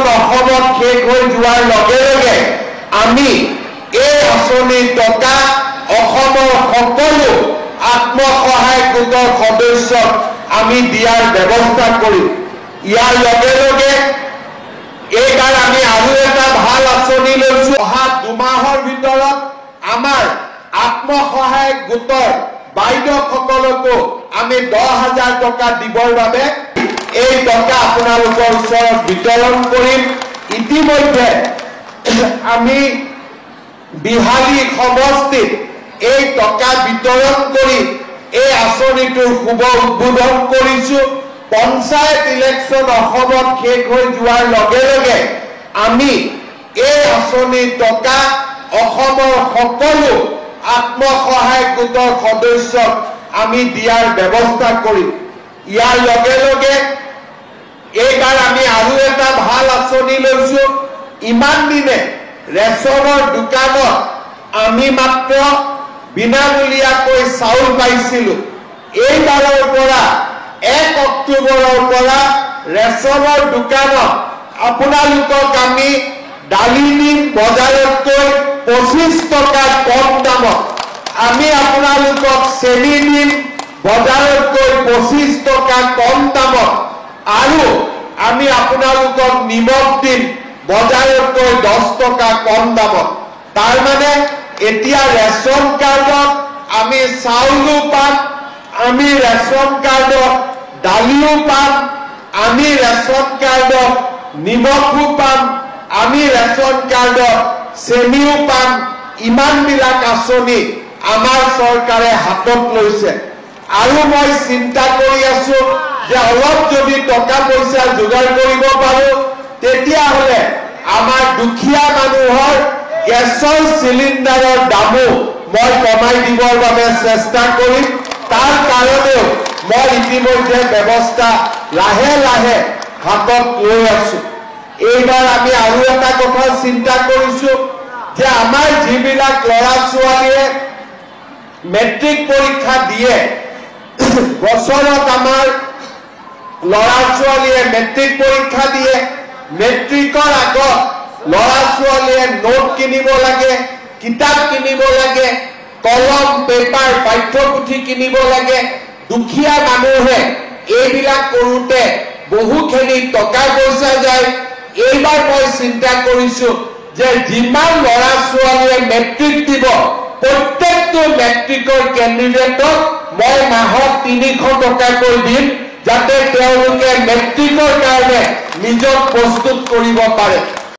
Election অসমত শেষ হৈ যোৱাৰ লগে লগে আমি এই আঁচনিৰ টকা অসমৰ সকলো আত্মসহায়ক গোটৰ সদস্যক আমি দিয়াৰ ব্যৱস্থা কৰিম। ইয়াৰ লগে লগে এইবাৰ আমি আৰু এটা ভাল আঁচনি লৈছো। অহা 2 মাহৰ ভিতৰত আমাৰ আত্মসহায়ক গোটৰ বাইদেউসকলকো আমি 10,000 টকা দিবৰ বাবে এই টকা আপোনালোকৰ ওচৰত বিতৰণ কৰিম। ইতিমধ্যে আমি বিহালী সমষ্টিত এই টকা বিতৰণ কৰি এই আঁচনিটোৰ শুভ উদ্বোধন কৰিছো। পঞ্চায়ত ইলেকশ্যন অসমত শেষ হৈ যোৱাৰ লগে লগে আমি এই আঁচনিৰ টকা অসমৰ সকলো আত্মসহায়ক গোটৰ সদস্যক আমি দিয়াৰ ব্যৱস্থা কৰিম। ইয়াৰ লগে লগে এইবাৰ আমি আৰু এটা ভাল আঁচনি লৈছো। ইমান দিনে ৰেচনৰ দোকানত আমি মাত্ৰ বিনামূলীয়াকৈ চাউল পাইছিলো। এইবাৰৰ পৰা 1 অক্টোবৰৰ পৰা ৰেচনৰ দোকানত আপোনালোকক আমি দালি দিম বজাৰতকৈ 25 টকা কম দামত, আমি আপোনালোকক চেনি দিম বজাৰতকৈ 25 টকা কম দামত, আৰু আমি আপোনালোকক নিমখ দিম বজাৰতকৈ 10 টকা কম দামত। তাৰ মানে এতিয়া ৰেচন কাৰ্ডত আমি চাউলো পাম, আমি ৰেচন কাৰ্ডত দালিও পাম, আমি ৰেচন কাৰ্ডত নিমখো পাম, আমি ৰেচন কাৰ্ডত চেনিও পাম। ইমানবিলাক আঁচনি আমাৰ চৰকাৰে হাতত লৈছে। আৰু মই চিন্তা কৰি আছো যে অলপ যদি টকা পইচা যোগাৰ কৰিব পাৰো তেতিয়াহ'লে আমাৰ দুখীয়া মানুহৰ গেছৰ চিলিণ্ডাৰৰ দামো মই কমাই দিবৰ বাবে চেষ্টা কৰিম। তাৰ কাৰণেও মই ইতিমধ্যে ব্যৱস্থা লাহে লাহে হাতত লৈ আছো। এইবাৰ আমি আৰু এটা কথা চিন্তা কৰিছো যে আমাৰ যিবিলাক ল'ৰা ছোৱালীয়ে মেট্ৰিক পৰীক্ষা দিয়ে, বছৰত আমাৰ ল'ৰা ছোৱালীয়ে মেট্ৰিক পৰীক্ষা দিয়ে, মেট্ৰিকৰ আগত ল'ৰা ছোৱালীয়ে নোট কিনিব লাগে, কিতাপ কিনিব লাগে, কলম পেপাৰ পাঠ্যপুথি কিনিব লাগে। দুখীয়া মানুহে এইবিলাক কৰোঁতে বহুখিনি টকা পইচা যায়। এইবাৰ মই চিন্তা কৰিছো যে যিমান ল'ৰা ছোৱালীয়ে মেট্ৰিক দিব প্ৰত্যেকটো মেট্ৰিকৰ কেণ্ডিডেটক মই মাহত 300 টকাকৈ দিম, যাতে তেওঁলোকে মেট্ৰিকৰ কাৰণে নিজক প্ৰস্তুত কৰিব পাৰে।